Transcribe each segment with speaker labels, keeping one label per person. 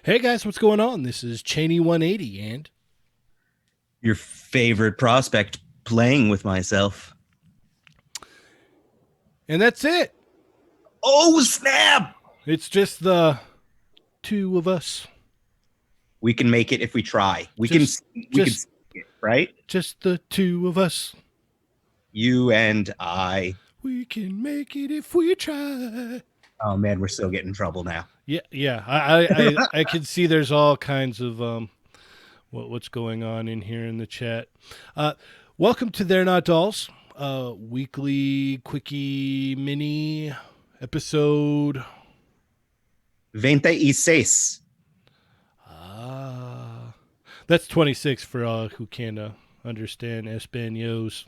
Speaker 1: Hey guys, what's going on? This is Cheney 180 and
Speaker 2: Your favorite prospect playing with myself.
Speaker 1: that's it.
Speaker 2: Oh, snap!
Speaker 1: It's just the two of us.
Speaker 2: We can make it if we try.
Speaker 1: Just
Speaker 2: We can
Speaker 1: just
Speaker 2: see it, right?
Speaker 1: just the two of us.
Speaker 2: You and I.
Speaker 1: We can make it if we try.
Speaker 2: Oh man, we're still getting in trouble now.
Speaker 1: Yeah. I can see there's all kinds of what's going on in here in the chat. Uh Welcome to They're Not Dolls. Weekly Quickie Mini episode.
Speaker 2: 26.
Speaker 1: Ah. That's 26 for who can understand Españols.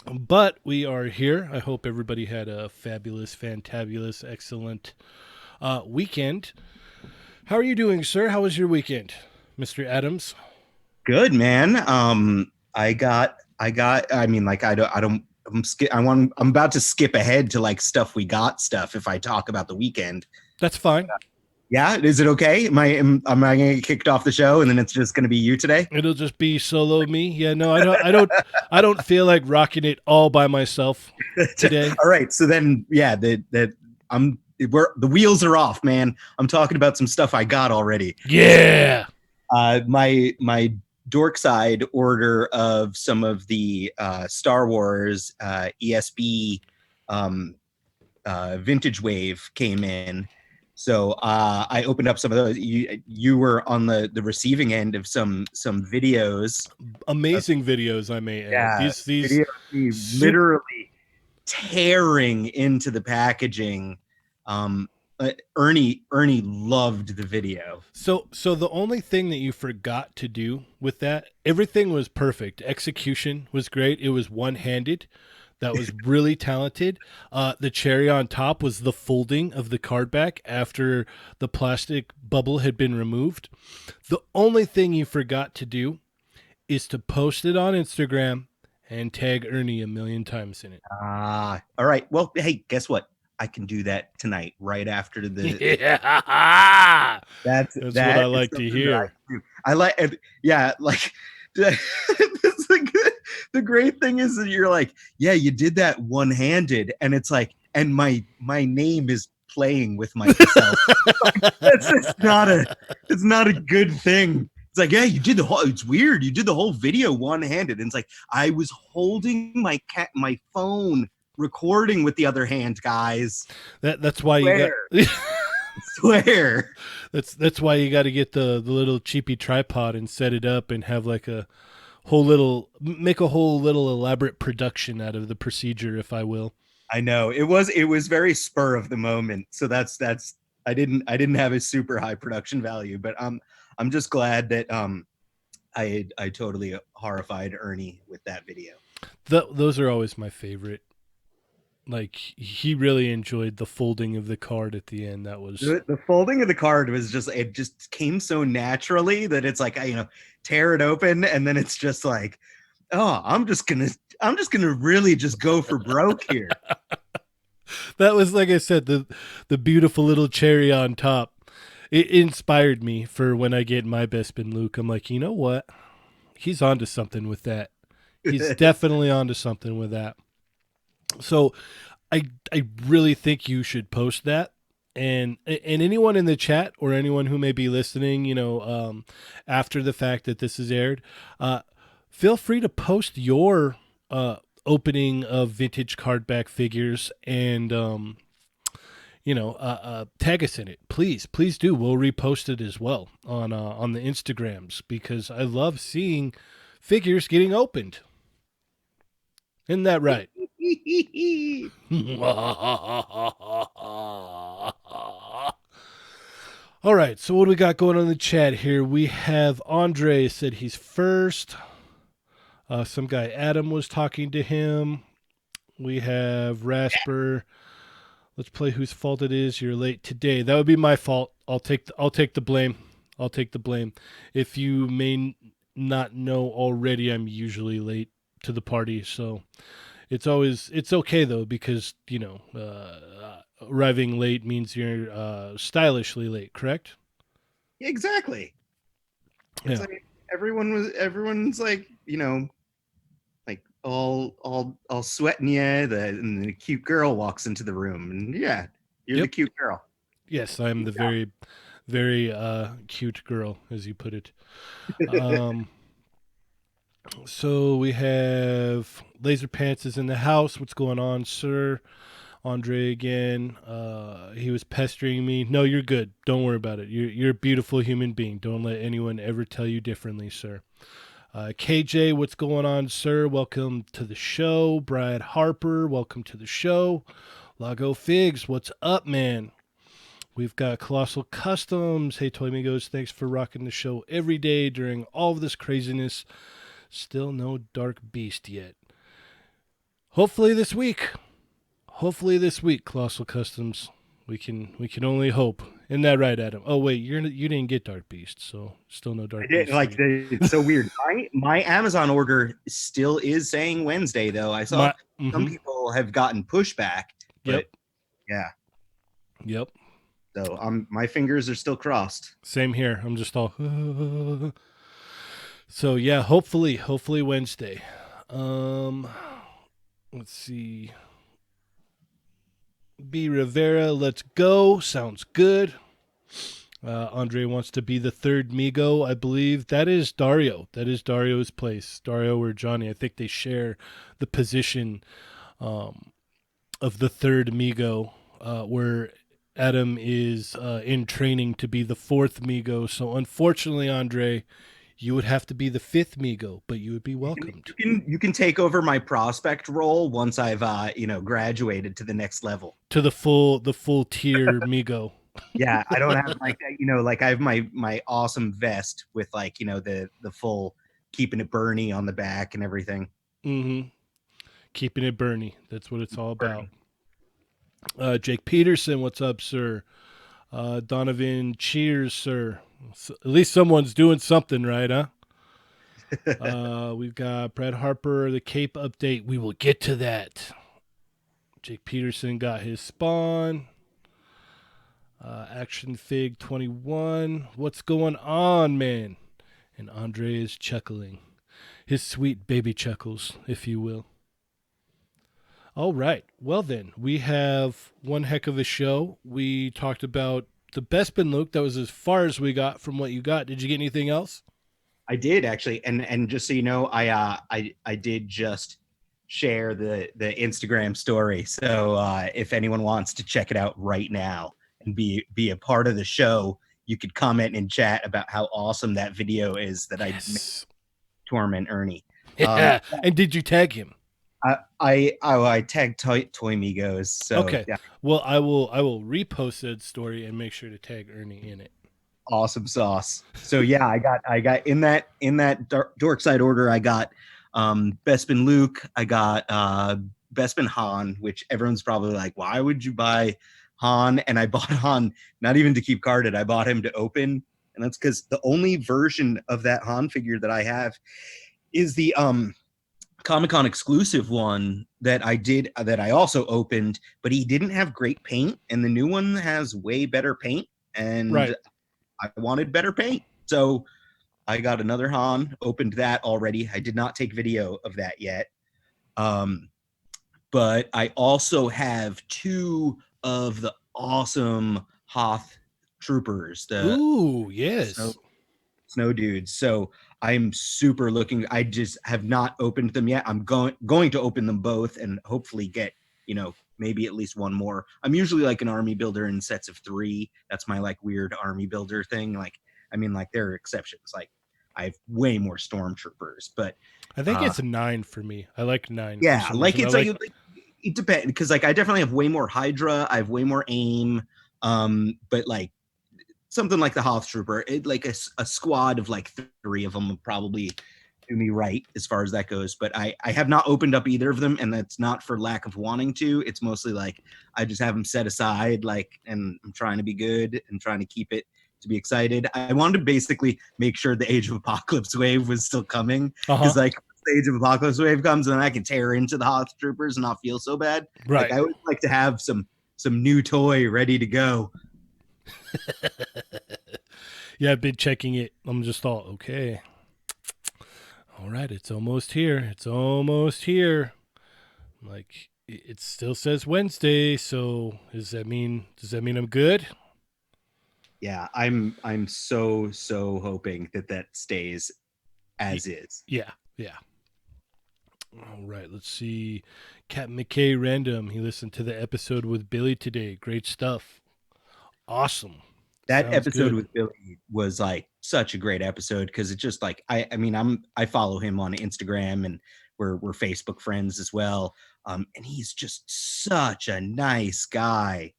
Speaker 1: But we are here. I hope everybody had a fabulous, fantabulous, excellent weekend. How are you doing, sir? How was your weekend, Mr. Adams?
Speaker 2: Good man. I mean, like, I'm about to skip ahead to like stuff if I talk about the weekend.
Speaker 1: That's fine.
Speaker 2: Yeah, is it okay? Am I gonna get kicked off the show and then it's just gonna be you today?
Speaker 1: It'll just be solo me. Yeah, no, I don't feel like rocking it all by myself today.
Speaker 2: All right, so then yeah, the wheels are off, man. I'm talking about some stuff I got already.
Speaker 1: Yeah.
Speaker 2: My dork side order of some of the Star Wars ESB vintage wave came in. So I opened up some of those. You were on the receiving end of some videos.
Speaker 1: Amazing videos, I may add.
Speaker 2: Yeah,
Speaker 1: These
Speaker 2: literally tearing into the packaging. Ernie loved the video.
Speaker 1: So the only thing that you forgot to do with that, everything was perfect. Execution was great. It was one-handed. That was really talented. The cherry on top was the folding of the card back after the plastic bubble had been removed. The only thing you forgot to do is to post it on Instagram and tag Ernie a million times in it.
Speaker 2: All right. Well, hey, guess what? I can do that tonight, right after the.
Speaker 1: Yeah.
Speaker 2: That's
Speaker 1: That's what I
Speaker 2: that is
Speaker 1: like to
Speaker 2: something that I
Speaker 1: hear.
Speaker 2: do. I like, yeah, like. The great thing is that you're like, yeah, you did that one-handed, and it's like, and my name is playing with myself. That's just not it's not a good thing. It's like, yeah, you did the whole. It's weird. You did the whole video one-handed, and it's like I was holding my phone, recording with the other hand, guys.
Speaker 1: That's why you got.
Speaker 2: Swear, swear.
Speaker 1: That's why you got to get the little cheapy tripod and set it up and have like a whole little make a whole little elaborate production out of the procedure, if I will.
Speaker 2: I know it was very spur of the moment. So that's I didn't have a super high production value, but I'm just glad that I totally horrified Ernie with that video.
Speaker 1: Those are always my favorite. Like he really enjoyed the folding of the card at the end. That was
Speaker 2: The folding of the card was just it just came so naturally that it's like I tear it open and then it's just like, oh, I'm just gonna really just go for broke here.
Speaker 1: that was like I said, the beautiful little cherry on top. It inspired me for when I get my Bespin Luke. I'm like, you know what? He's onto something with that. He's definitely onto something with that. So I really think you should post that. And anyone in the chat or anyone who may be listening, after the fact that this is aired, feel free to post your opening of vintage cardback figures and tag us in it. Please do. We'll repost it as well on the Instagrams because I love seeing figures getting opened. Isn't that right? All right, so what do we got going on in the chat here? We have Andre said he's first. Some guy Adam was talking to him. We have Rasper. Let's play whose fault it is. You're late today. That would be my fault. I'll take the blame. I'll take the blame. If you may not know already, I'm usually late to the party, so it's okay though because arriving late means you're stylishly late, correct?
Speaker 2: Exactly. It's
Speaker 1: Yeah.
Speaker 2: like everyone's like, like all sweating you. And the cute girl walks into the room, and yeah, you're the
Speaker 1: Yep.
Speaker 2: cute girl.
Speaker 1: Yes, I'm the very, very cute girl, as you put it. Um, so we have Laser Pants is in the house. What's going on, sir? Andre again. He was pestering me. No, you're good. Don't worry about it. You're a beautiful human being. Don't let anyone ever tell you differently, sir. KJ, what's going on, sir? Welcome to the show. Brad Harper, welcome to the show. Lago Figs, what's up, man? We've got Colossal Customs. Hey, Toy Migos, thanks for rocking the show every day during all of this craziness. Still no Dark Beast yet. Hopefully this week. Hopefully this week, Colossal Customs. We can only hope. Isn't that right, Adam? Oh wait, you didn't get Dark Beast, so still no
Speaker 2: I
Speaker 1: Dark
Speaker 2: did
Speaker 1: Beast for
Speaker 2: like
Speaker 1: you.
Speaker 2: it's so weird. My Amazon order still is saying Wednesday though. I saw
Speaker 1: My,
Speaker 2: some
Speaker 1: mm-hmm.
Speaker 2: people have gotten pushback,
Speaker 1: Yep.
Speaker 2: but yeah.
Speaker 1: Yep.
Speaker 2: So my fingers are still crossed.
Speaker 1: Same here. I'm just all. So yeah, hopefully Wednesday. Um, let's see. B Rivera, let's go. Sounds good. Andre wants to be the third Migo, I believe. That is Dario. That is Dario's place. Dario or Johnny. I think they share the position um, of the third Migo, where Adam is in training to be the fourth Migo. So unfortunately, Andre, you would have to be the fifth Migo, but you would be welcomed
Speaker 2: You can take over my prospect role once I've graduated to the next level.
Speaker 1: to the full tier Migo.
Speaker 2: Yeah, I don't have like like I have my awesome vest with like the full keeping it Bernie on the back and everything.
Speaker 1: Mm-hmm. Keeping it Bernie. That's what it's all about.
Speaker 2: Bernie.
Speaker 1: Jake Peterson, what's up, sir? Donovan, cheers, sir. At least someone's doing something right, huh? We've got Brad Harper, the Cape update. We will get to that. Jake Peterson got his spawn. Action Fig 21. What's going on, man? And Andre is chuckling. His sweet baby chuckles, if you will. All right. Well, then, we have one heck of a show. We talked about the Bespin Luke. That was as far as we got from what you got. Did you get anything else?
Speaker 2: I did actually, and just so you know, I did just share the Instagram story. So if anyone wants to check it out right now and be a part of the show, you could comment and chat about how awesome that video is that I made
Speaker 1: Yes.
Speaker 2: Torment Ernie.
Speaker 1: Yeah. And did you tag him?
Speaker 2: I tagged Toy Migos. So
Speaker 1: Okay.
Speaker 2: yeah,
Speaker 1: Well, I will repost that story and make sure to tag Ernie in it.
Speaker 2: awesome sauce. So yeah, I got in that dork side order. I got Bespin Luke. I got Bespin Han, which everyone's probably like, why would you buy Han? And I bought Han not even to keep carded. I bought him to open, and that's because the only version of that Han figure that I have is the Comic-Con exclusive one that I also opened, but he didn't have great paint, and the new one has way better paint, and
Speaker 1: Right.
Speaker 2: I wanted better paint. So I got another Han, opened that already. I did not take video of that yet. But I also have two of the awesome Hoth troopers, the
Speaker 1: Ooh,
Speaker 2: snow
Speaker 1: yes.
Speaker 2: snow dudes. So I'm super looking. I just have not opened them yet. I'm going to open them both and hopefully get maybe at least one more. I'm usually like an army builder in sets of 3. That's my like weird army builder thing. Like I mean, like there are exceptions. Like I have way more stormtroopers, but
Speaker 1: I think it's a 9 for me. I like 9 for
Speaker 2: yeah,
Speaker 1: some
Speaker 2: like
Speaker 1: reason. I
Speaker 2: it's like
Speaker 1: like
Speaker 2: it depends because like I definitely have way more Hydra. I have way more aim. But like something like the Hoth Trooper, like a squad of like 3 of them would probably do me right as far as that goes. But I have not opened up either of them, and that's not for lack of wanting to. It's mostly like I just have them set aside, like, and I'm trying to be good and trying to keep it to be excited. I wanted to basically make sure the Age of Apocalypse wave was still coming
Speaker 1: uh-huh.
Speaker 2: because like the Age of Apocalypse wave comes, and then I can tear into the Hoth Troopers and not feel so bad. Like
Speaker 1: Right.
Speaker 2: I would like to have some some new toy ready to go.
Speaker 1: Yeah, I've been checking it. I'm just all okay. All right, it's almost here. It's almost here. Like it still says Wednesday, so does that mean I'm good?
Speaker 2: Yeah, I'm so hoping that that stays
Speaker 1: Y-
Speaker 2: as is.
Speaker 1: yeah, yeah. All right, let's see. Captain McKay random. He listened to the episode with Billy today. Great stuff. Awesome.
Speaker 2: That
Speaker 1: Sounds
Speaker 2: episode
Speaker 1: good.
Speaker 2: with Billy was like such a great episode because it just like I mean I follow him on Instagram and we're Facebook friends as well. And he's just such a nice guy,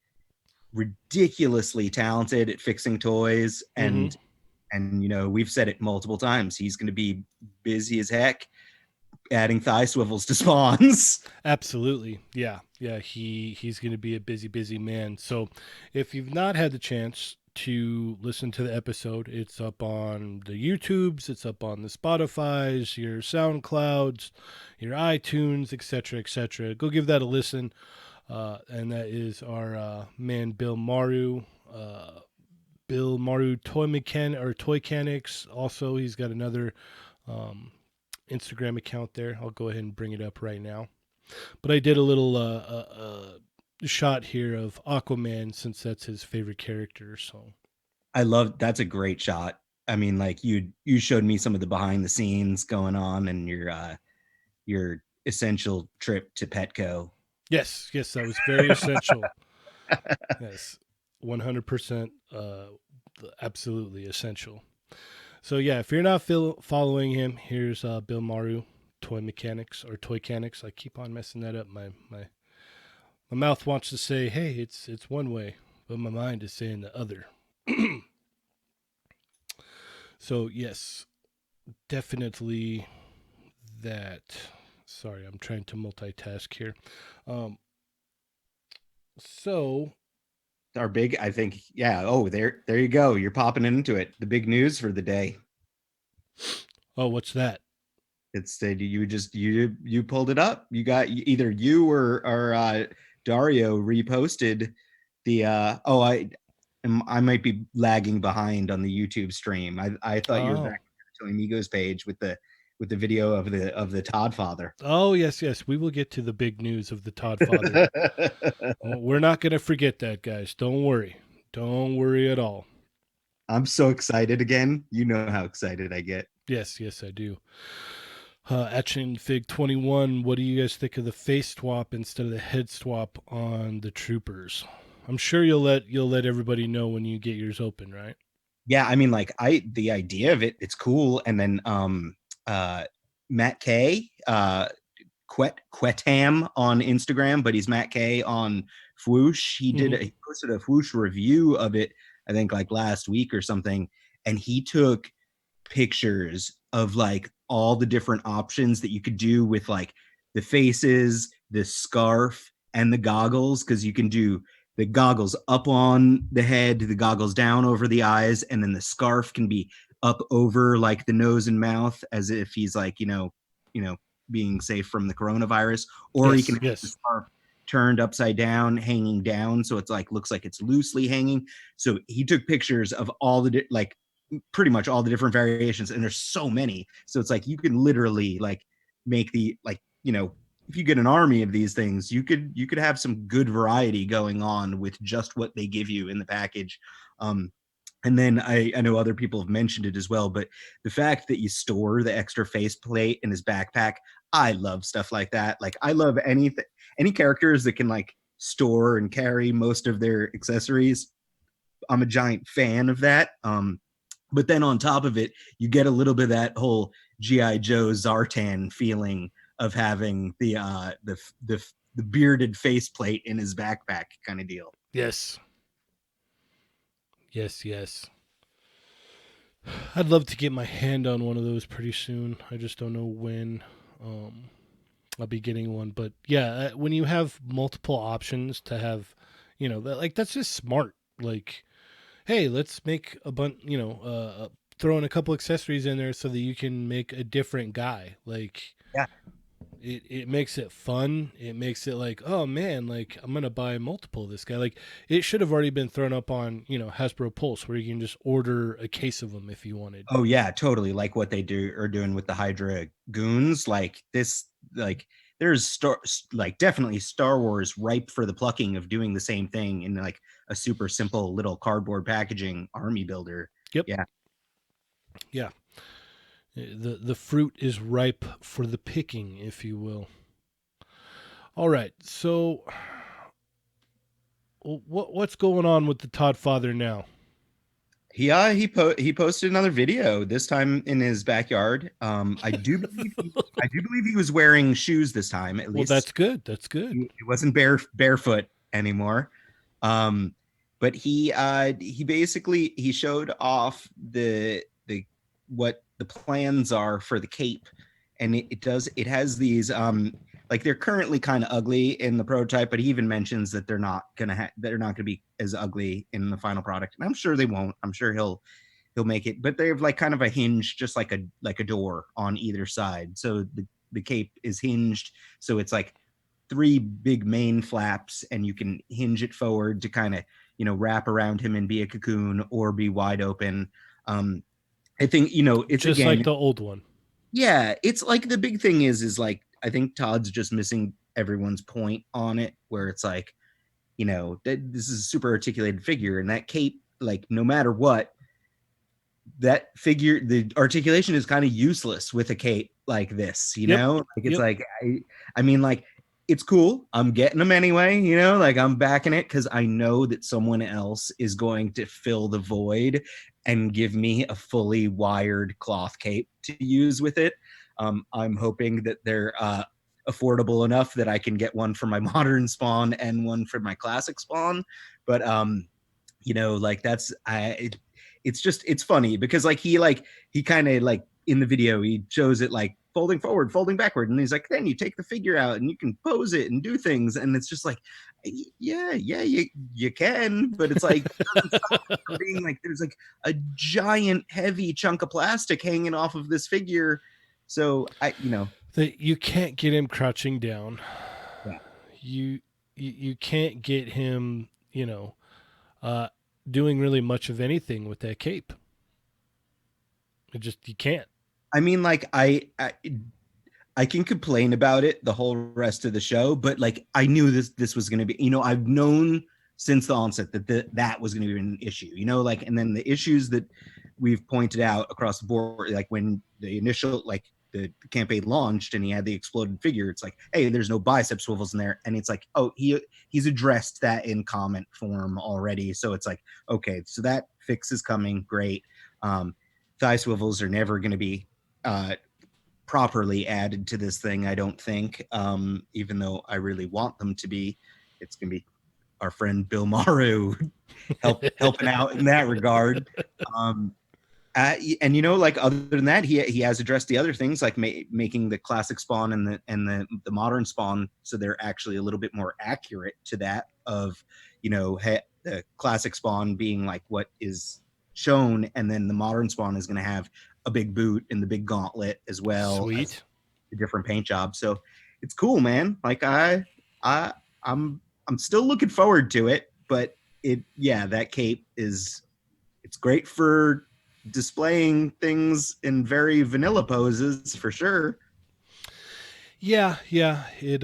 Speaker 2: ridiculously talented at fixing toys
Speaker 1: Mm-hmm.
Speaker 2: and you know we've said it multiple times. He's going to be busy as heck adding thigh swivels to spawns.
Speaker 1: Absolutely. Yeah. Yeah, he's going to be a busy man. So, if you've not had the chance to listen to the episode, it's up on the YouTubes, it's up on the Spotify's, your SoundClouds, your iTunes, etc., etc. Go give that a listen. And that is our man Bill Maru. Bill Maru Toy Mechanics. Also, he's got another um, Instagram account there. I'll go ahead and bring it up right now. But I did a little shot here of Aquaman since that's his favorite character. So
Speaker 2: I love that's a great shot. I mean, like you showed me some of the behind the scenes going on and your essential trip to Petco.
Speaker 1: yes, yes, that was very essential. Yes, 100%, absolutely essential. So yeah, if you're not following him, here's Bill Maru, Toy Mechanics or Toy Canics. I keep on messing that up. My mouth wants to say, hey, it's one way, but my mind is saying the other. So yes, definitely that. Sorry, I'm trying to multitask here. Um, so,
Speaker 2: Our big, I think, yeah. Oh, there you go. You're popping into it. The big news for the day.
Speaker 1: oh, what's that?
Speaker 2: It's that you just you pulled it up. You got either you or Dario reposted the oh I might be lagging behind on the YouTube stream. I thought you were
Speaker 1: Oh,
Speaker 2: back to Amigos page with the video of the Todd father.
Speaker 1: oh, yes, yes. We will get to the big news of the Todd father. We're not going to forget that, guys. Don't worry. Don't worry at all.
Speaker 2: I'm so excited again. You know how excited I get.
Speaker 1: Yes, yes, I do. Action Fig 21. What do you guys think of the face swap instead of the head swap on the troopers? I'm sure you'll let everybody know when you get yours open, right?
Speaker 2: Yeah, I mean, like the idea of it, it's cool. And then Matt K, Quetam on Instagram, but he's Matt K on Fwoosh.
Speaker 1: Mm-hmm.
Speaker 2: He posted a Fwoosh review of it, I think like last week or something, and he took pictures of like all the different options that you could do with like the faces, the scarf, and the goggles, because you can do the goggles up on the head, the goggles down over the eyes, and then the scarf can be up over like the nose and mouth as if he's like, you know, being safe from the coronavirus, or you can
Speaker 1: Yes,
Speaker 2: have the
Speaker 1: yes,
Speaker 2: scarf turned upside down, hanging down, so it's like looks like it's loosely hanging. So he took pictures of all the like pretty much all the different variations, and there's so many. So it's like you can literally like make the like if you get an army of these things, you could have some good variety going on with just what they give you in the package. And then I know other people have mentioned it as well, but the fact that you store the extra faceplate in his backpack, I love stuff like that. Like I love any characters that can like store and carry most of their accessories. I'm a giant fan of that. But then on top of it, you get a little bit of that whole GI Joe Zartan feeling of having the bearded faceplate in his backpack kind of deal.
Speaker 1: yes, yes, yes. I'd love to get my hand on one of those pretty soon. I just don't know when. Um, I'll be getting one, but yeah, when you have multiple options to have, that's just smart. Like, hey, let's make a bunch, throw in a couple accessories in there so that you can make a different guy. Like,
Speaker 2: Yeah,
Speaker 1: it makes it fun. It makes it like, oh man, like I'm gonna buy multiple of this guy. Like it should have already been thrown up on Hasbro Pulse, where you can just order a case of them if you wanted.
Speaker 2: Oh yeah, totally. Like what they do are doing with the Hydra goons. Like this, like there's like definitely Star Wars ripe for the plucking of doing the same thing in like a super simple little cardboard packaging army builder.
Speaker 1: Yep.
Speaker 2: Yeah.
Speaker 1: Yeah. The fruit is ripe for the picking, if you will. All right. So what's going on with the Todd father now?
Speaker 2: He posted another video this time in his backyard. I do believe he was wearing shoes this time at
Speaker 1: Well, that's
Speaker 2: least.
Speaker 1: good. That's good.
Speaker 2: He wasn't barefoot anymore. Um, but he basically he showed off the what the plans are for the cape, and it has these like they're currently kind of ugly in the prototype, but he even mentions that they're not gonna be as ugly in the final product, and I'm sure they won't. I'm sure he'll make it, but they have like kind of a hinge, just like a door on either side. So the cape is hinged, so it's like three big main flaps, and you can hinge it forward to kind of wrap around him and be a cocoon or be wide open. I think it's
Speaker 1: Just like
Speaker 2: again,
Speaker 1: the old one.
Speaker 2: yeah, it's like the big thing is like I think Todd's just missing everyone's point on it, where it's like this is a super articulated figure, and that cape, like no matter what, that figure, the articulation is kind of useless with a cape like this,
Speaker 1: Yep.
Speaker 2: like it's
Speaker 1: Yep.
Speaker 2: like I mean, like it's cool, I'm getting them anyway, like I'm backing it because I know that someone else is going to fill the void and give me a fully wired cloth cape to use with it. I'm hoping that they're affordable enough that I can get one for my modern spawn and one for my classic spawn. But like that's it's just it's funny because he kind of like in the video he shows it like folding forward, folding backward, and he's like, then you take the figure out and you can pose it and do things, and it's just like, yeah, you can, but it's like it doesn't stop it from being like there's like a giant heavy chunk of plastic hanging off of this figure. So
Speaker 1: That you can't get him crouching down.
Speaker 2: yeah.
Speaker 1: You can't get him, uh, doing really much of anything with that cape. It just you can't.
Speaker 2: I mean, like I can complain about it the whole rest of the show, but like I knew this was going to be, I've known since the onset that that was going to be an issue, like, and then the issues that we've pointed out across the board, like when the initial, like the campaign launched and he had the exploded figure, it's like, hey, there's no bicep swivels in there, and it's like, oh, he's addressed that in comment form already, so it's like, okay, so that fix is coming, great. Thigh swivels are never going to be properly added to this thing, I don't think. Even though I really want them to be, it's gonna be our friend Bill Maru helping out in that regard. Um, and like other than that, he has addressed the other things, like making the classic spawn and the modern spawn so they're actually a little bit more accurate to that of the classic spawn being like what is shown, and then the modern spawn is going to have a big boot and the big gauntlet as well as
Speaker 1: Sweet.
Speaker 2: the different paint jobs. So it's cool, man. Like I I'm still looking forward to it, but that cape it's great for displaying things in very vanilla poses for sure.
Speaker 1: Yeah, yeah. It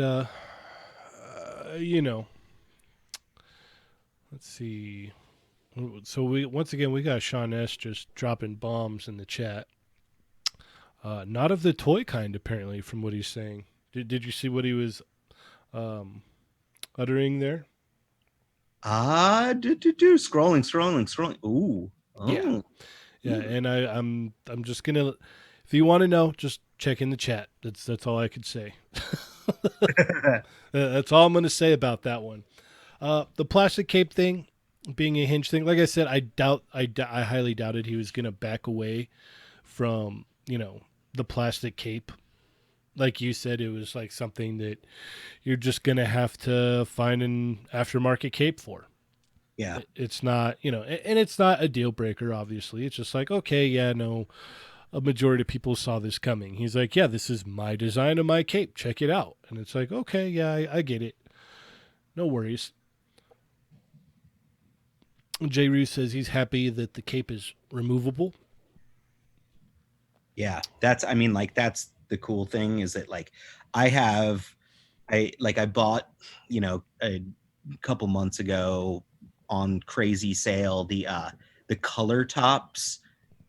Speaker 1: you know, let's see. So we once again we got Sean S just dropping bombs in the chat. Not of the toy kind, apparently, from what he's saying. Did you see what he was um, uttering there?
Speaker 2: Scrolling. Ooh.
Speaker 1: Yeah,
Speaker 2: Oh.
Speaker 1: yeah. And I'm just gonna. If you want to know, just check in the chat. That's all I could say. That's all I'm gonna say about that one. The plastic cape thing being a hinge thing, like I said, I highly doubted he was gonna back away from the plastic cape. Like you said, it was like something that you're just gonna have to find an aftermarket cape for.
Speaker 2: Yeah.
Speaker 1: It's not, and it's not a deal breaker. Obviously, it's just like, okay, yeah, no, a majority of people saw this coming. He's like, yeah, this is my design of my cape. Check it out. And it's like, okay, yeah, I get it. No worries. J. Rue says he's happy that the cape is removable.
Speaker 2: Yeah, that's I mean like that's the cool thing is that like I have I bought, a couple months ago on crazy sale the color tops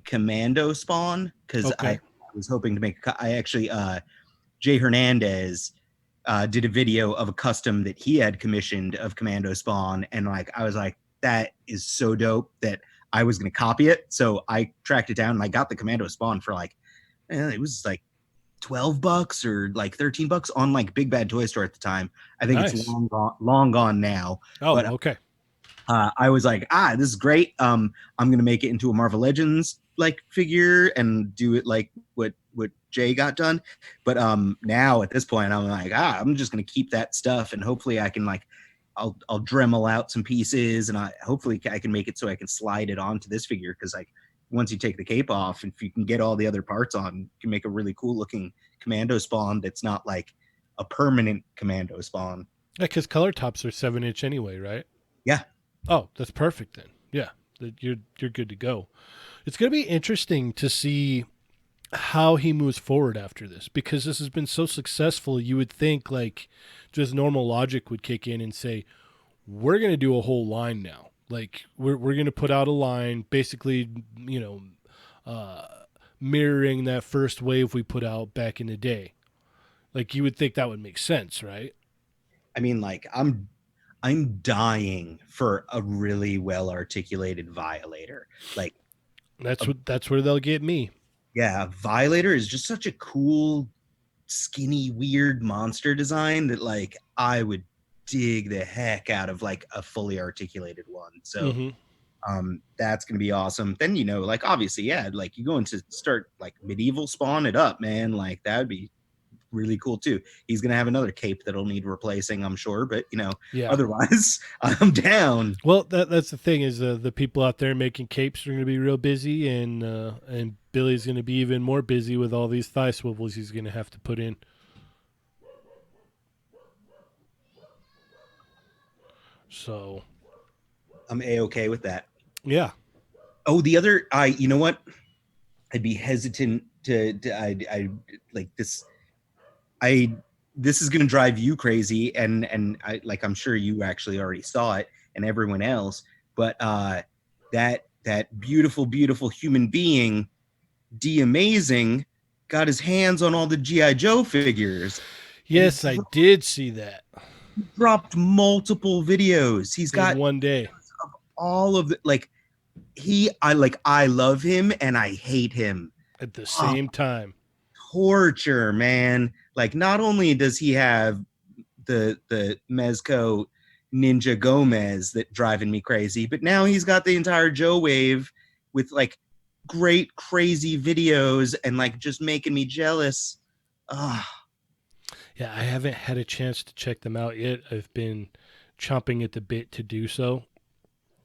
Speaker 2: commando spawn because I
Speaker 1: Okay.
Speaker 2: was hoping to make I actually Jay Hernandez did a video of a custom that he had commissioned of commando spawn, and like I was like that is so dope that I was going to copy it, so I tracked it down and I got the commando spawn for like it was like $12 or like $13 on like Big Bad Toy Store at the time. I think it's
Speaker 1: Nice.
Speaker 2: long gone now. But
Speaker 1: Oh, okay.
Speaker 2: I was like, this is great. I'm gonna make it into a Marvel Legends like figure and do it like what Jay got done. But now at this point, I'm like, I'm just gonna keep that stuff and hopefully I can like I'll Dremel out some pieces and hopefully I can make it so I can slide it onto this figure because like once you take the cape off, if you can get all the other parts on, you can make a really cool looking commando spawn that's not like a permanent commando spawn.
Speaker 1: Yeah, because color tops are 7 inch anyway, right?
Speaker 2: Yeah,
Speaker 1: Oh, that's perfect then. Yeah, you're good to go. It's gonna be interesting to see how he moves forward after this because this has been so successful. You would think like just normal logic would kick in and say, we're gonna do a whole line now. Like we're gonna put out a line, basically, you know, uh, mirroring that first wave we put out back in the day. Like you would think that would make sense, right?
Speaker 2: I mean like I'm dying for a really well articulated violator. Like a,
Speaker 1: That's where they'll get me.
Speaker 2: yeah, violator is just such a cool skinny weird monster design that like I would dig the heck out of like a fully articulated one. So
Speaker 1: Mm-hmm.
Speaker 2: that's gonna be awesome. Then like obviously, yeah, like you going to start like medieval spawn it up, man. Like that would be really cool too. He's gonna have another cape that'll need replacing, I'm sure, but
Speaker 1: Yeah.
Speaker 2: otherwise, I'm down.
Speaker 1: Well, that's the thing is the people out there making capes are going to be real busy, and Billy's going to be even more busy with all these thigh swivels he's going to have to put in. So
Speaker 2: I'm a-okay with that.
Speaker 1: yeah,
Speaker 2: Oh, the other, you know what? I'd be hesitant I like this. I This is gonna drive you crazy, and I'm sure you actually already saw it, and everyone else. But that beautiful human being, D Amazing, got his hands on all the GI Joe figures, and
Speaker 1: yes, I did see that
Speaker 2: dropped multiple videos. He's
Speaker 1: in
Speaker 2: got
Speaker 1: one day
Speaker 2: all of the like I love him and I hate him.
Speaker 1: at the
Speaker 2: Oh,
Speaker 1: same time.
Speaker 2: torture, man. Like not only does he have the Mezco Ninja Gomez that driving me crazy, but now he's got the entire Joe wave with like great crazy videos and like just making me jealous. Oh,
Speaker 1: Yeah, I haven't had a chance to check them out yet. I've been chomping at the bit to do so,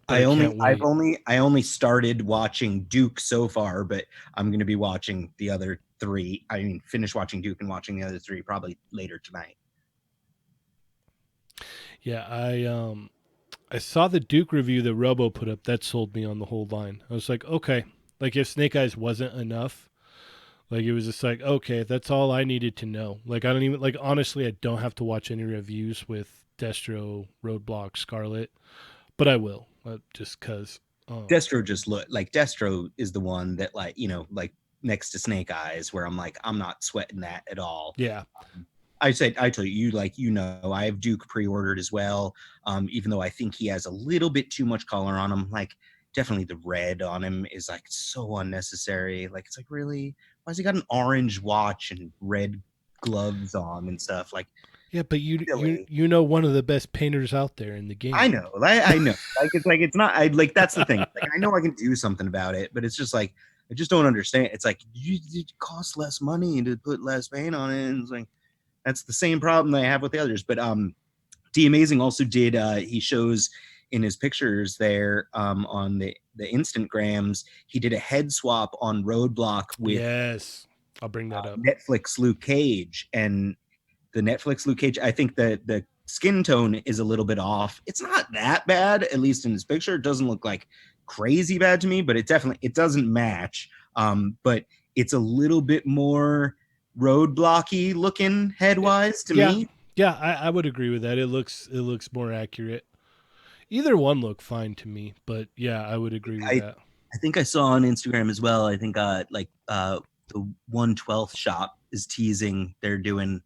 Speaker 1: but I can't wait.
Speaker 2: I only started watching Duke so far, but I'm gonna be watching the other three. I mean, finish watching Duke and watching the other three probably later tonight.
Speaker 1: Yeah, I saw the Duke review that Robo put up. That sold me on the whole line. I was like, okay, like if Snake Eyes wasn't enough, like it was just like, okay, that's all I needed to know. Like I don't even like honestly, I don't have to watch any reviews with Destro, Roadblock, Scarlet, but I will just cause.
Speaker 2: Destro just look like Destro is the one that like like next to Snake Eyes where I'm like I'm not sweating that at all.
Speaker 1: Yeah,
Speaker 2: I told you like I have Duke pre-ordered as well. Even though I think he has a little bit too much color on him, like definitely the red on him is like so unnecessary. Like it's like really why has he got an orange watch and red gloves on and stuff like
Speaker 1: yeah, but
Speaker 2: silly.
Speaker 1: you know one of the best painters out there in the
Speaker 2: I
Speaker 1: game.
Speaker 2: know, I know. Like it's not. I like that's the thing. Like I know I can do something about it, but it's just like I just don't understand. It's like it costs less money to put less paint on it, and it's like that's the same problem that I have with the others. But D Amazing also did. He shows in his pictures there on the Instagrams, he did a head swap on Roadblock with
Speaker 1: Yes, I'll bring that up.
Speaker 2: Netflix Luke Cage, and the Netflix Luke Cage, I think the skin tone is a little bit off. It's not that bad, at least in this picture. It doesn't look like crazy bad to me, but it doesn't match. But it's a little bit more roadblocky looking head wise to
Speaker 1: Yeah,
Speaker 2: me.
Speaker 1: yeah, I would agree with that. It looks more accurate. Either one looked fine to me, but yeah, I would agree with
Speaker 2: I
Speaker 1: that.
Speaker 2: I think I saw on Instagram as well. I think the 1/12 shop is teasing they're doing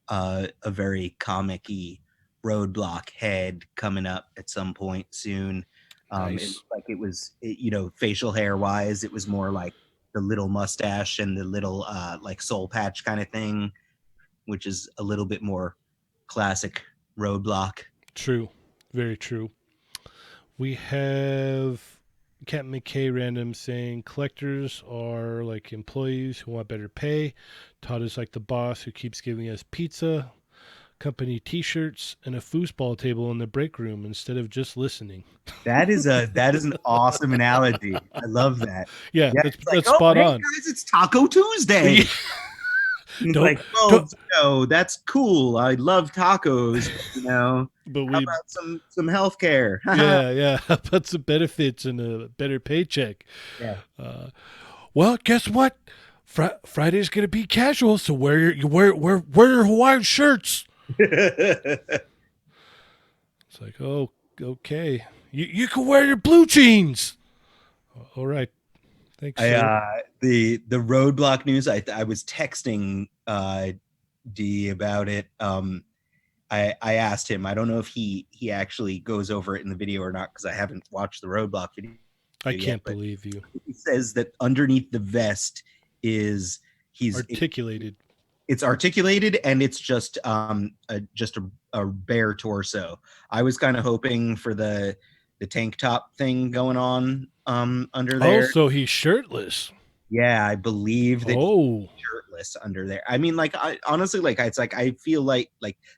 Speaker 2: a very comic-y roadblock head coming up at some point soon. It
Speaker 1: Nice.
Speaker 2: looked like facial hair wise, it was more like the little mustache and the little like soul patch kind of thing, which is a little bit more classic roadblock.
Speaker 1: True. Very true. We have Captain McKay random saying collectors are like employees who want better pay. Todd is like the boss who keeps giving us pizza, company T-shirts, and a foosball table in the break room instead of just listening.
Speaker 2: That is an awesome analogy. I love that.
Speaker 1: Yeah,
Speaker 2: Yeah,
Speaker 1: that's
Speaker 2: it's like,
Speaker 1: that's
Speaker 2: oh
Speaker 1: spot
Speaker 2: hey
Speaker 1: on.
Speaker 2: guys, it's Taco Tuesday. And it's
Speaker 1: don't
Speaker 2: like, well,
Speaker 1: don't.
Speaker 2: that's cool. I love tacos, but
Speaker 1: But
Speaker 2: how
Speaker 1: we
Speaker 2: about some healthcare?
Speaker 1: yeah, yeah. How about some benefits and a better paycheck?
Speaker 2: Yeah.
Speaker 1: Uh, well, guess what? Friday's gonna be casual, so wear your Hawaiian shirts. It's like, oh, okay. You can wear your blue jeans. All right, thanks,
Speaker 2: I
Speaker 1: sir.
Speaker 2: the roadblock news. I was texting D about it. I asked him. I don't know if he actually goes over it in the video or not because I haven't watched the roadblock video
Speaker 1: I
Speaker 2: yet.
Speaker 1: can't
Speaker 2: But
Speaker 1: believe you
Speaker 2: he says that underneath the vest is
Speaker 1: articulated.
Speaker 2: it's articulated and it's just a bare torso. I was kind of hoping for the tank top thing going on under
Speaker 1: Oh,
Speaker 2: there.
Speaker 1: so he's shirtless.
Speaker 2: Yeah, I believe that he's
Speaker 1: Oh,
Speaker 2: shirtless under there. I mean, like, I honestly, like, it's like I feel like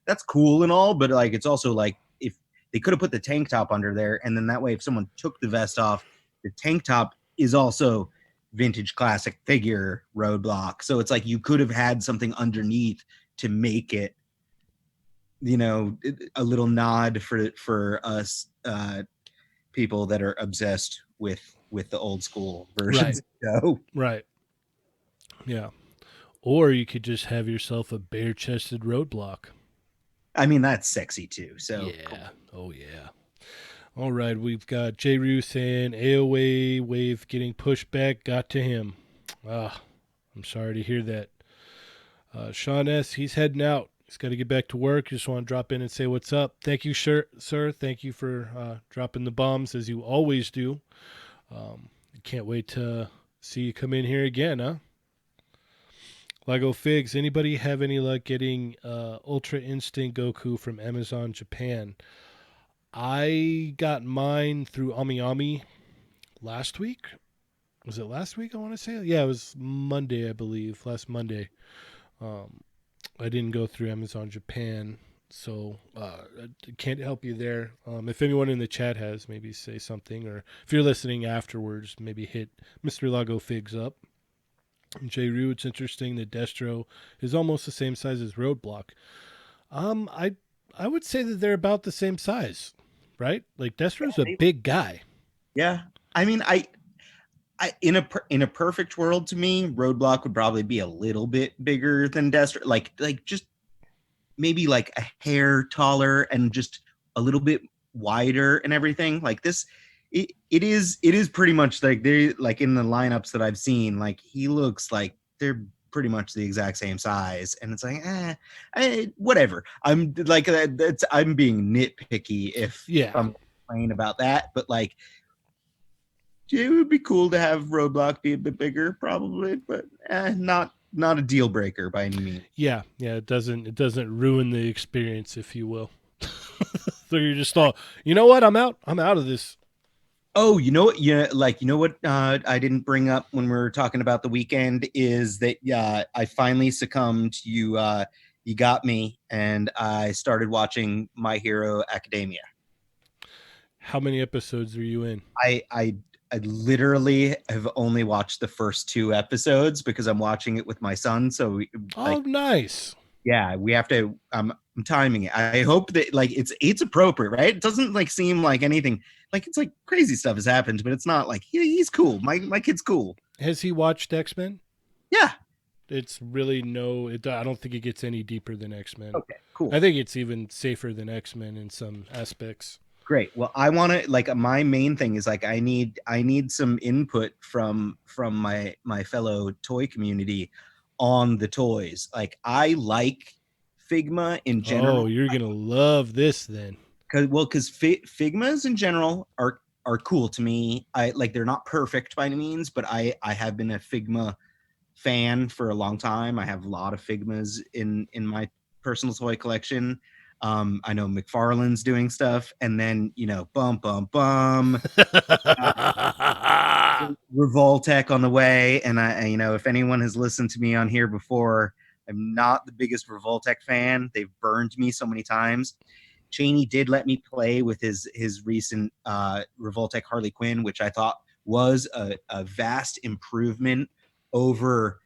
Speaker 2: that's cool and all, but like it's also like if they could have put the tank top under there, and then that way, if someone took the vest off, the tank top is also vintage classic figure roadblock. So it's like you could have had something underneath to make it, a little nod for us people that are obsessed with the old school
Speaker 1: right,
Speaker 2: versions of the show.
Speaker 1: right. Yeah. Or you could just have yourself a bare chested roadblock.
Speaker 2: I mean, that's sexy too. So
Speaker 1: Yeah. Oh, yeah. All right. We've got J. Rue saying AOA wave getting pushed back got to him. Ah, I'm sorry to hear that. Sean S., he's heading out. He's got to get back to work. Just want to drop in and say what's up. Thank you, sir. Thank you for dropping the bombs as you always do. Can't wait to see you come in here again, huh? Lego Figs, anybody have any luck getting Ultra Instinct Goku from Amazon Japan? I got mine through AmiAmi last week. Was it last week? I want to say. Yeah, it was Monday, I believe. Last Monday. Um, I didn't go through Amazon Japan, so I can't help you there. If anyone in the chat has, maybe say something, or if you're listening afterwards, maybe hit Mr. Lago Figs up. J. Rue, it's interesting that Destro is almost the same size as Roadblock. I would say that they're about the same size, right? Like Destro's a big guy.
Speaker 2: yeah, I mean, I in a perfect world to me, Roadblock would probably be a little bit bigger than Destro, like just maybe like a hair taller and just a little bit wider and everything. Like this, it is pretty much like they like in the lineups that I've seen, like he looks like they're pretty much the exact same size, and it's like, whatever. I'm like that's I'm being nitpicky if
Speaker 1: Yeah,
Speaker 2: I'm complaining about that, but like it would be cool to have Roadblock be a bit bigger, probably, but not a deal breaker by any means.
Speaker 1: yeah, yeah. It doesn't ruin the experience, if you will. So you're just all, you know what? I'm out. I'm out of this.
Speaker 2: Oh, you know what? Yeah, like you know what? I didn't bring up when we were talking about the weekend is that I finally succumbed. You got me, and I started watching My Hero Academia.
Speaker 1: How many episodes are you in?
Speaker 2: I literally have only watched the first two episodes because I'm watching it with my son. So
Speaker 1: Oh,
Speaker 2: like,
Speaker 1: nice.
Speaker 2: yeah, we have to. I'm timing it. I hope that like it's appropriate, right? It doesn't like seem like anything like it's like crazy stuff has happened, but it's not like he's cool. My kid's cool.
Speaker 1: Has he watched X Men?
Speaker 2: Yeah.
Speaker 1: It's really no. I don't think it gets any deeper than X Men.
Speaker 2: Okay. Cool.
Speaker 1: I think it's even safer than X Men in some aspects.
Speaker 2: Great. Well, I want to like my main thing is like I need some input from my fellow toy community on the toys. Like I like Figma in
Speaker 1: Oh,
Speaker 2: general.
Speaker 1: you're gonna love this then.
Speaker 2: Because Figmas in general are cool to me. I like they're not perfect by any means, but I have been a Figma fan for a long time. I have a lot of Figmas in my personal toy collection. I know McFarlane's doing stuff, and then bum bum bum, uh, Revoltech on the way. And if anyone has listened to me on here before, I'm not the biggest Revoltech fan. They've burned me so many times. Cheney did let me play with his recent Revoltech Harley Quinn, which I thought was a vast improvement over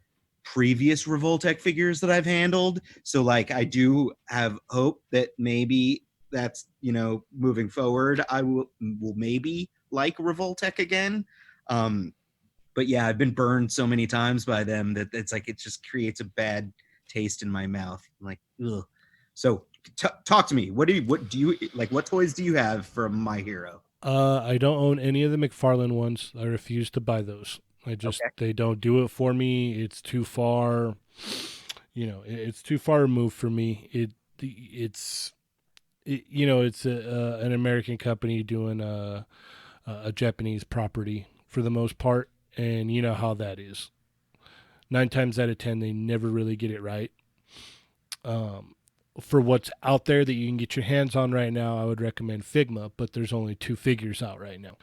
Speaker 2: previous Revoltech figures that I've handled. So like I do have hope that maybe that's moving forward I will maybe like Revoltech again. But yeah, I've been burned so many times by them that it's like it just creates a bad taste in my mouth. I'm like, ugh. So talk to me. What do you like? What toys do you have from My Hero?
Speaker 1: I don't own any of the McFarlane ones. I refuse to buy those. I just
Speaker 2: Okay,
Speaker 1: they don't do it for me. It's too far. It's too far removed for me. It's an American company doing a Japanese property for the most part, and you know how that is. 9 times out of 10, they never really get it right. Um, for what's out there that you can get your hands on right now, I would recommend Figma, but there's only two figures out right now.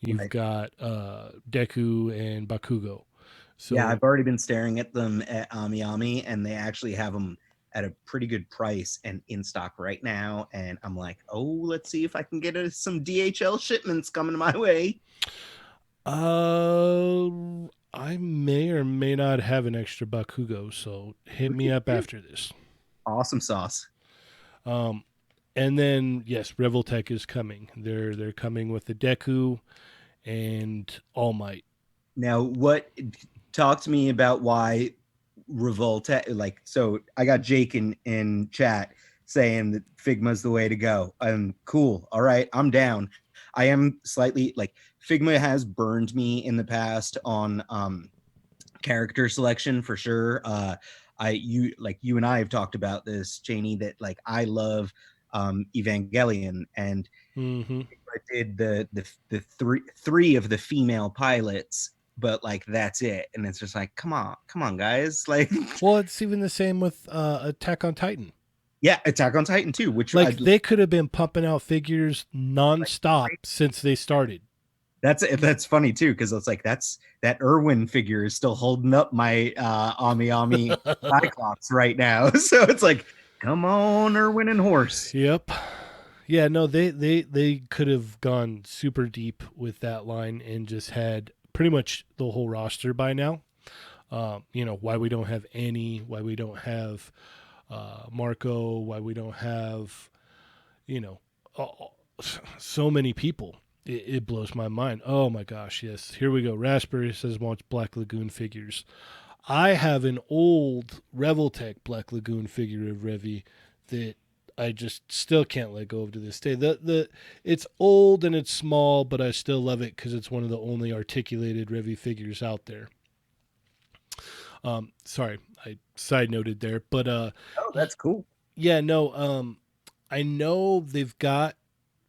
Speaker 1: You've
Speaker 2: right.
Speaker 1: got Deku and Bakugo.
Speaker 2: Yeah,
Speaker 1: So
Speaker 2: I've already been staring at them at Ami, and they actually have them at a pretty good price and in stock right now. And I'm like, oh, let's see if I can get some DHL shipments coming my way.
Speaker 1: uh, I may or may not have an extra Bakugo, so hit
Speaker 2: Look
Speaker 1: me
Speaker 2: at
Speaker 1: up
Speaker 2: you.
Speaker 1: after this.
Speaker 2: Awesome sauce.
Speaker 1: Um, and then yes, Revoltech is coming. They're coming with the Deku and All Might.
Speaker 2: Now, what talk to me about why Revolt like so I got Jake in chat saying that Figma's the way to go. Cool. All right, I'm down. I am slightly like Figma has burned me in the past on character selection for sure. You and I have talked about this, Janie, that like I love Evangelion, and
Speaker 1: Mm-hmm.
Speaker 2: I did the three of the female pilots, but like that's it. And it's just like, come on, guys. Like,
Speaker 1: Well, it's even the same with Attack on Titan.
Speaker 2: yeah, Attack on Titan too, which I
Speaker 1: Like they could have been pumping out figures
Speaker 2: like.
Speaker 1: nonstop since they started.
Speaker 2: That's funny too, because it's like that Irwin figure is still holding up my Ami Cyclops right now. So it's like, come on, Irwin and Horse.
Speaker 1: Yep. Yeah, no, they could have gone super deep with that line and just had pretty much the whole roster by now. Why we don't have Annie, why we don't have Marco, why we don't have, you know, uh, so many people. It blows my mind. Oh my gosh, yes. Here we go. Raspberry says wants Black Lagoon figures. I have an old Revoltech Black Lagoon figure of Revy that I just still can't let go of to this day. The it's old and it's small, but I still love it because it's one of the only articulated Revy figures out there. Sorry, I side noted there, but
Speaker 2: Oh, that's cool.
Speaker 1: yeah, no, I know they've got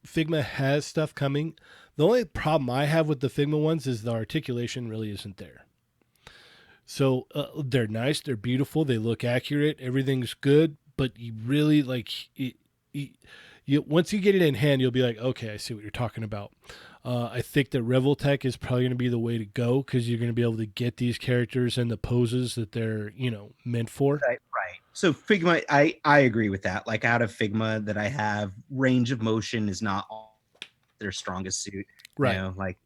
Speaker 1: Figma has stuff coming. The only problem I have with the Figma ones is the articulation really isn't there. So they're nice, they're beautiful, they look accurate, everything's good, but you really like you once you get it in hand, you'll be like, okay, I see what you're talking about. I think that Revoltech is probably going to be the way to go because you're going to be able to get these characters in the poses that they're meant for.
Speaker 2: Right. So Figma, I agree with that. Like out of Figma that I have, range of motion is not their strongest suit.
Speaker 1: Right.
Speaker 2: Like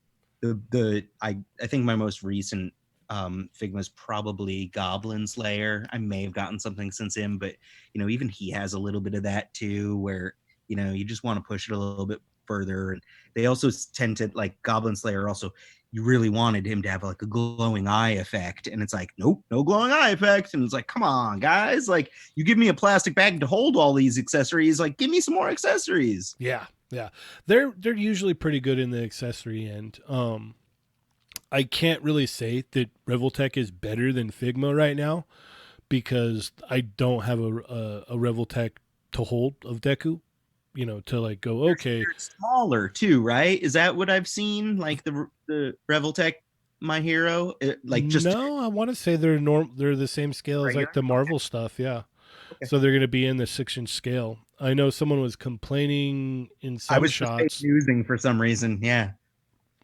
Speaker 2: I think my most recent Figma is probably Goblin Slayer. I may have gotten something since him, but even he has a little bit of that too, where you just want to push it a little bit further. And they also tend to, like, Goblin Slayer also, you really wanted him to have like a glowing eye effect, and it's like, nope, no glowing eye effect. And it's like, come on guys, like, you give me a plastic bag to hold all these accessories, like give me some more accessories.
Speaker 1: Yeah. Yeah. They're usually pretty good in the accessory end. I can't really say that Revoltech is better than Figma right now because I don't have a Revoltech to hold of Deku, to like go, okay.
Speaker 2: They're smaller too, right? Is that what I've seen? Like the Revoltech My Hero, like just
Speaker 1: No, I want to say they're the same scale as like
Speaker 2: regular.
Speaker 1: the Marvel stuff, yeah.
Speaker 2: Okay.
Speaker 1: So they're going to be in the 6-inch scale. I know someone was complaining in
Speaker 2: I
Speaker 1: some
Speaker 2: was just fake
Speaker 1: shots.
Speaker 2: newsing for some reason. Yeah.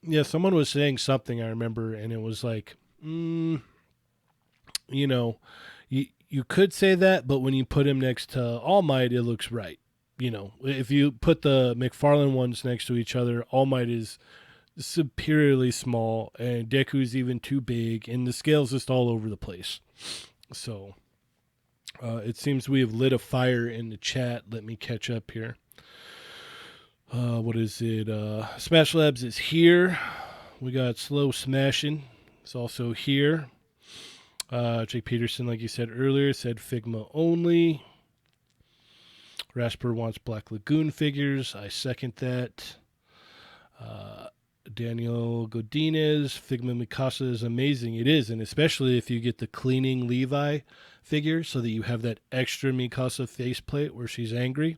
Speaker 1: Yeah, someone was saying something I remember, and it was like, you know, you could say that, but when you put him next to All Might, it looks right. If you put the McFarlane ones next to each other, All Might is superiorly small, and Deku's even too big, and the scale's just all over the place. So it seems we have lit a fire in the chat. Let me catch up here. What is it? Smash Labs is here. We got Slow Smashing. It's also here. Jake Peterson, like you said earlier, said Figma only. Rasper wants Black Lagoon figures. I second that. Uh, Daniel Godinez, Figma Mikasa is amazing. It is, and especially if you get the cleaning Levi figure so that you have that extra Mikasa faceplate where she's angry.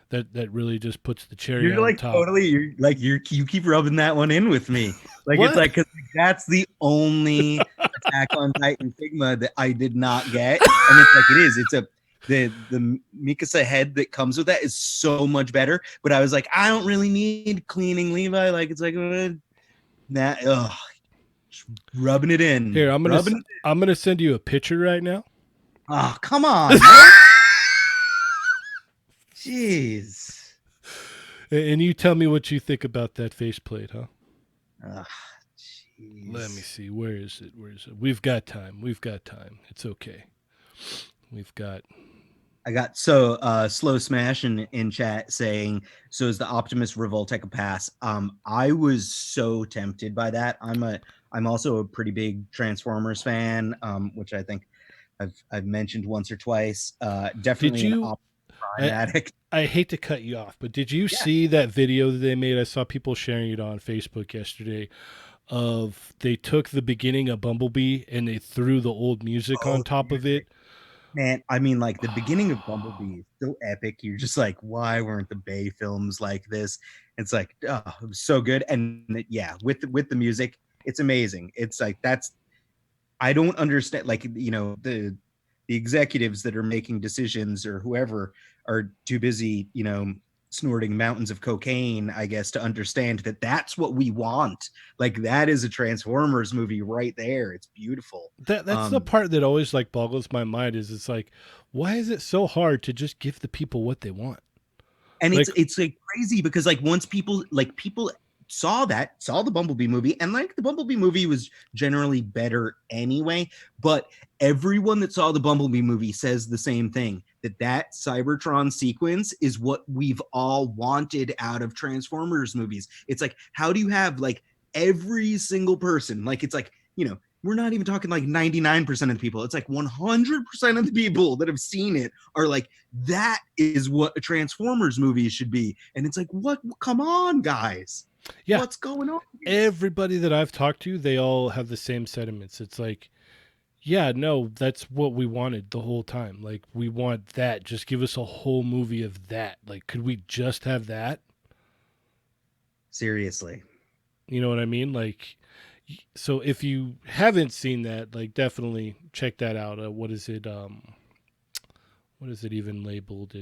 Speaker 1: That really just puts the cherry
Speaker 2: You're
Speaker 1: on
Speaker 2: like
Speaker 1: top.
Speaker 2: totally, you keep rubbing that one in with me. Like, it's
Speaker 1: What?
Speaker 2: like, because that's the only Attack on Titan Figma that I did not get. And it's like, it's the Mikasa head that comes with that is so much better. But I was like, I don't really need cleaning Levi. Like, it's like, that, rubbing it
Speaker 1: Here,
Speaker 2: in.
Speaker 1: I'm gonna
Speaker 2: Rubbing it in.
Speaker 1: I'm gonna send you a picture right now.
Speaker 2: Oh, come on, man. Jeez.
Speaker 1: And you tell me what you think about that faceplate, huh?
Speaker 2: Oh,
Speaker 1: Let me
Speaker 2: jeez.
Speaker 1: see. Where is it? Where is it? We've got time. We've got time. It's okay. We've got.
Speaker 2: I got Slow Smash in chat saying, so is the Optimus Revoltech a pass? I was so tempted by that. I'm also a pretty big Transformers fan, which I think I've mentioned once or twice.
Speaker 1: Did
Speaker 2: Definitely an
Speaker 1: you?
Speaker 2: Optimus Prime
Speaker 1: I
Speaker 2: addict.
Speaker 1: I hate to cut you off, but did you
Speaker 2: Yeah.
Speaker 1: see that video that they made? I saw people sharing it on Facebook yesterday. Of they took the beginning of Bumblebee and they threw the old music
Speaker 2: Oh,
Speaker 1: on top of it.
Speaker 2: man, I mean, like, the beginning of Bumblebee is so epic. You're just like, why weren't the Bay films like this? It's like, oh, it was so good. And yeah, with the music, it's amazing. It's like, that's, I don't understand, like, the executives that are making decisions, or whoever, are too busy, snorting mountains of cocaine, I guess, to understand that that's what we want. Like, that is a Transformers movie right there. It's beautiful.
Speaker 1: That's the
Speaker 2: Um,
Speaker 1: part that always like boggles my mind is it's like, why is it so hard to just give the people what they want?
Speaker 2: and
Speaker 1: Like,
Speaker 2: it's like crazy, because like, once people saw the Bumblebee movie, and like, the Bumblebee movie was generally better anyway, but everyone that saw the Bumblebee movie says the same thing, that Cybertron sequence is what we've all wanted out of Transformers movies. It's like, how do you have like every single person, like, it's like, we're not even talking like 99% of the people, it's like 100% of the people that have seen it are like, that is what a Transformers movie should be. And it's like, what? Come on, guys.
Speaker 1: yeah,
Speaker 2: What's going on here?
Speaker 1: everybody that I've talked to, they all have the same sentiments. It's like, yeah, no, that's what we wanted the whole time. Like, we want that. Just give us a whole movie of that. Like, could we just have that?
Speaker 2: Seriously.
Speaker 1: You know what I mean? Like, so if you haven't seen that, like, definitely check that out. What is it? What is it even labeled?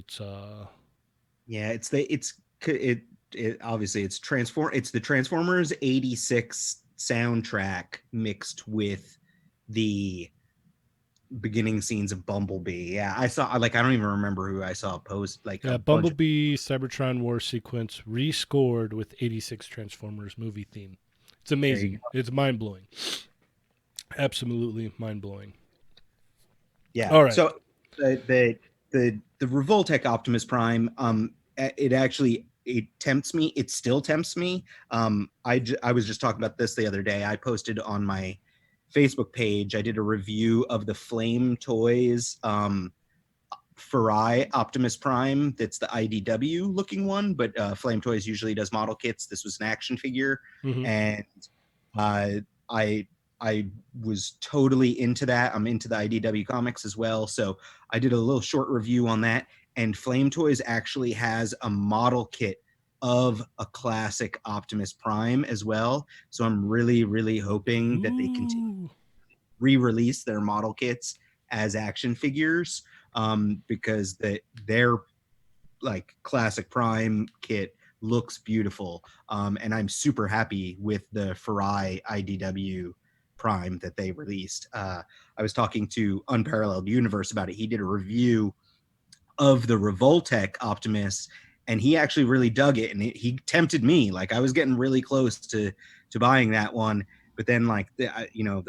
Speaker 2: Yeah, it obviously, it's the Transformers 86 soundtrack mixed with the beginning scenes of Bumblebee. Yeah, I saw like I don't even remember who I saw post like a
Speaker 1: Yeah,
Speaker 2: bunch of.
Speaker 1: Bumblebee Cybertron War sequence rescored with 86 Transformers movie theme. It's
Speaker 2: There you
Speaker 1: amazing.
Speaker 2: go.
Speaker 1: It's mind blowing. Absolutely mind blowing.
Speaker 2: Yeah.
Speaker 1: All right.
Speaker 2: So the Revoltech Optimus Prime, it actually it tempts me. It still tempts me. I was just talking about this the other day. I posted on my Facebook page. I did a review of the Flame Toys Farai Optimus Prime. That's the IDW looking one, but Flame Toys usually does model kits. This was an action figure,
Speaker 1: Mm-hmm.
Speaker 2: and uh, I I was totally into that. I'm into the IDW comics as well, so I did a little short review on that. And Flame Toys actually has a model kit of a classic Optimus Prime as well. So I'm really hoping that they continue
Speaker 1: Ooh.
Speaker 2: re-release their model kits as action figures, because their like classic Prime kit looks beautiful, and I'm super happy with the Farai IDW Prime that they released. I was talking to Unparalleled Universe about it. He did a review of the Revoltech Optimus, and he actually really dug it, and he tempted me. Like I was getting really close to buying that one, but then like the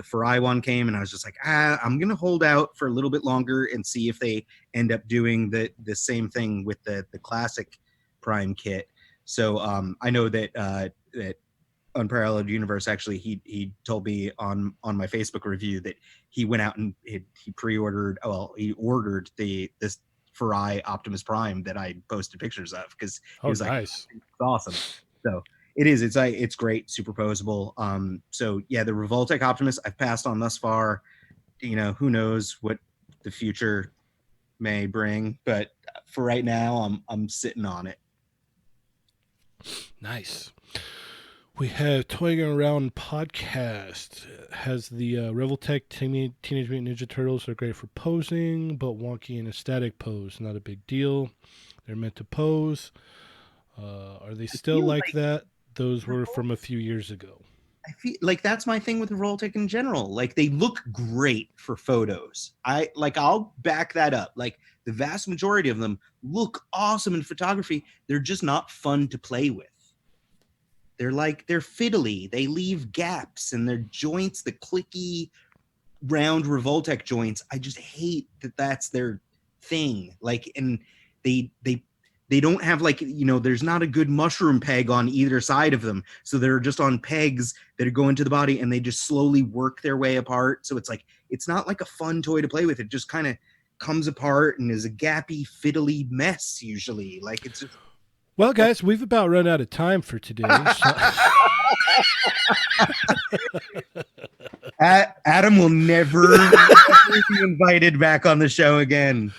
Speaker 2: Farai one came, and I was just like, I'm gonna hold out for a little bit longer and see if they end up doing the same thing with the classic Prime kit. So I know that Unparalleled Universe actually he told me on my Facebook review that he went out and he pre-ordered, well, he ordered this Farai Optimus Prime that I posted pictures of, because he
Speaker 1: Oh,
Speaker 2: was like,
Speaker 1: nice.
Speaker 2: it's awesome. So it's like it's great, superposable. So yeah, the Revoltech Optimus I've passed on thus far. Who knows what the future may bring, but for right now I'm sitting on it.
Speaker 1: Nice. We have Toying Around podcast. Has the Revoltech Teenage Mutant Ninja Turtles. They're great for posing, but wonky in a static pose. Not a big deal. They're meant to pose. Are they
Speaker 2: I
Speaker 1: still
Speaker 2: feel
Speaker 1: like
Speaker 2: like
Speaker 1: that? Those were from a few years ago.
Speaker 2: I feel like that's my thing with the Rolltech in general. Like they look great for photos. I'll back that up. Like the vast majority of them look awesome in photography. They're just not fun to play with. They're fiddly. They leave gaps and their joints, the clicky round Revoltech joints. I just hate that that's their thing. Like, and they they don't have like there's not a good mushroom peg on either side of them, so they're just on pegs that go into the body, and they just slowly work their way apart. So it's like it's not like a fun toy to play with. It just kind of comes apart and is a gappy, fiddly mess usually. Like it's just.
Speaker 1: Well, guys, we've about run out of time for today. So
Speaker 2: Adam will never be invited back on the show again.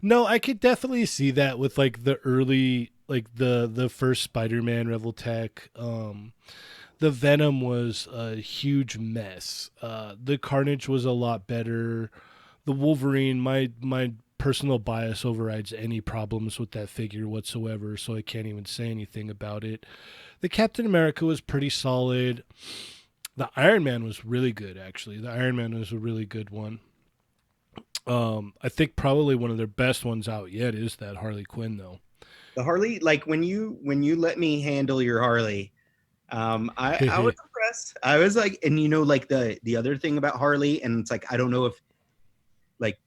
Speaker 1: no, I could definitely see that with like the early, like the first Spider-Man Revoltech. The Venom was a huge mess. The Carnage was a lot better. The Wolverine, my personal bias overrides any problems with that figure whatsoever, so I can't even say anything about it. The Captain America was pretty solid. The Iron Man was really good, actually. The Iron Man was a really good one. I think probably one of their best ones out yet is that Harley Quinn, though.
Speaker 2: The Harley, like when you let me handle your Harley, I was impressed. I was like, and like the other thing about Harley, and it's like I don't know if like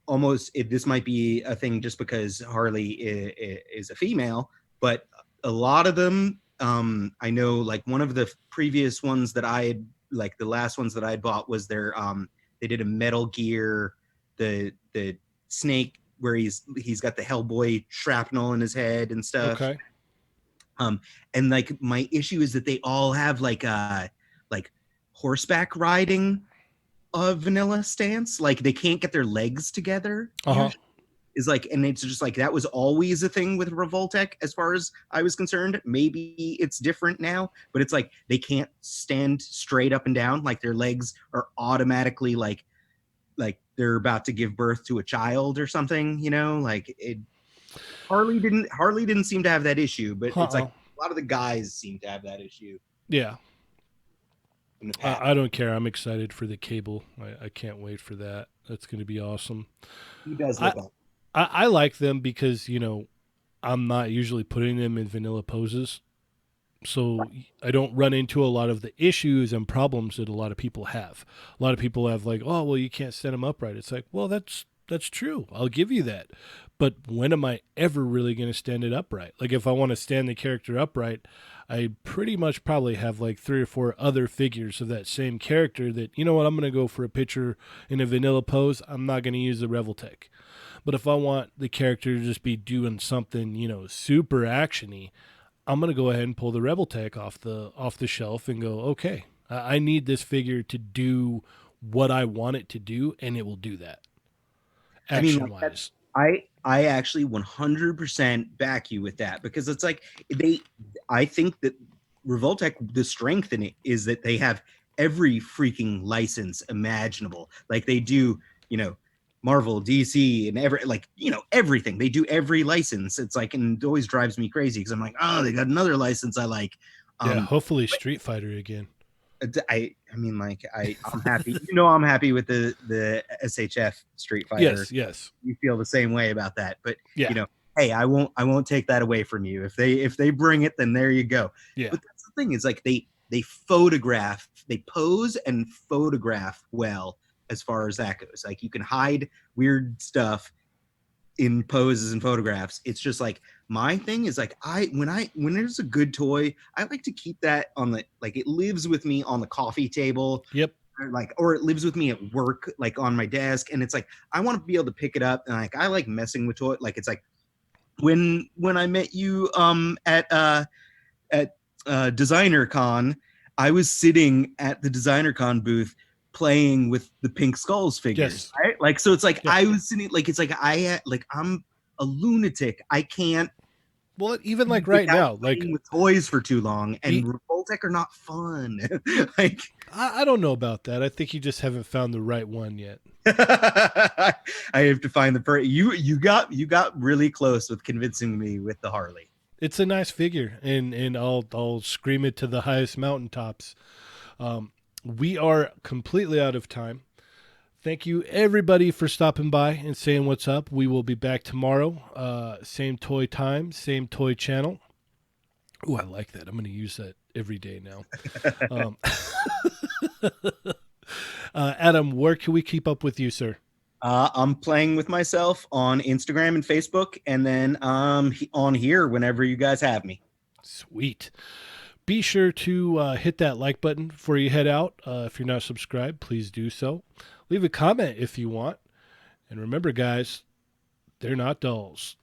Speaker 2: almost this might be a thing just because Harley is a female, but a lot of them, I know like one of the previous ones that I had, like the last ones that I had bought was their they did a Metal Gear, the Snake where he's got the Hellboy shrapnel in his head and stuff.
Speaker 1: Okay.
Speaker 2: Um, and like my issue is that they all have like horseback riding vanilla stance. Like they can't get their legs together.
Speaker 1: Uh huh.
Speaker 2: Usually is like, and it's just like that was always a thing with Revoltech as far as I was concerned. Maybe it's different now, but it's like they can't stand straight up and down. Like their legs are automatically like they're about to give birth to a child or something. Like it. Harley didn't seem to have that issue, but
Speaker 1: Uh
Speaker 2: it's like
Speaker 1: uh.
Speaker 2: a lot of the guys seem to have that issue
Speaker 1: Yeah.
Speaker 2: in the past.
Speaker 1: I don't care. I'm excited for the cable. I can't wait for that. That's going to be awesome.
Speaker 2: He does
Speaker 1: I,
Speaker 2: look awesome.
Speaker 1: I like them because, I'm not usually putting them in vanilla poses. So I don't run into a lot of the issues and problems that a lot of people have. A lot of people have like, oh, well, you can't stand them upright. It's like, well, that's true. I'll give you that. But when am I ever really going to stand it upright? Like if I want to stand the character upright, I pretty much probably have like 3 or 4 other figures of that same character that, you know what, I'm going to go for a picture in a vanilla pose. I'm not going to use the Revoltech. But if I want the character to just be doing something, super actiony, I'm gonna go ahead and pull the Revoltech off the shelf and go, okay, I need this figure to do what I want it to do, and it will do that
Speaker 2: I mean,
Speaker 1: action
Speaker 2: like that.
Speaker 1: wise.
Speaker 2: I actually 100% back you with that because it's like they. I think that Revoltech, the strength in it is that they have every freaking license imaginable. Like they do, you know, Marvel, DC, and everything. They do every license. It's like, and it always drives me crazy because I'm like, oh, they got another license I like.
Speaker 1: Yeah,
Speaker 2: Um,
Speaker 1: hopefully Street Fighter again.
Speaker 2: I mean, like I'm happy. I'm happy with the SHF Street Fighter.
Speaker 1: Yes, yes,
Speaker 2: You feel the same way about that, but
Speaker 1: yeah,
Speaker 2: hey, I won't take that away from you. If they bring it, then there you go.
Speaker 1: yeah,
Speaker 2: But that's the thing is like they photograph, they pose and photograph well as far as that goes. Like you can hide weird stuff in poses and photographs. It's just like my thing is like when there's a good toy, I like to keep that on the like it lives with me on the coffee table
Speaker 1: yep,
Speaker 2: or it lives with me at work like on my desk and it's like I want to be able to pick it up and like I like messing with toy like it's like when I met you at Designer Con, I was sitting at the Designer Con booth playing with the Pink Skulls figures,
Speaker 1: yes,
Speaker 2: right? Like, so it's like
Speaker 1: yeah.
Speaker 2: I was sitting, like, it's like I'm a lunatic. I can't
Speaker 1: Well, even
Speaker 2: be
Speaker 1: like right
Speaker 2: without
Speaker 1: now, like
Speaker 2: playing with toys for too long, and
Speaker 1: e-
Speaker 2: Revoltech are not fun. Like,
Speaker 1: I don't know about that. I think you just haven't found the right one yet.
Speaker 2: I have to find you got really close with convincing me with the Harley.
Speaker 1: It's a nice figure, and I'll scream it to the highest mountaintops. We are completely out of time. Thank you, everybody, for stopping by and saying what's up. We will be back tomorrow. Same toy time, same toy channel. Oh, I like that. I'm going to use that every day now. Um, Adam, where can we keep up with you, sir?
Speaker 2: I'm playing with myself on Instagram and Facebook, and then on here whenever you guys have me.
Speaker 1: Sweet. Be sure to hit that like button before you head out. If you're not subscribed, please do so. Leave a comment if you want. And remember, guys, they're not dolls.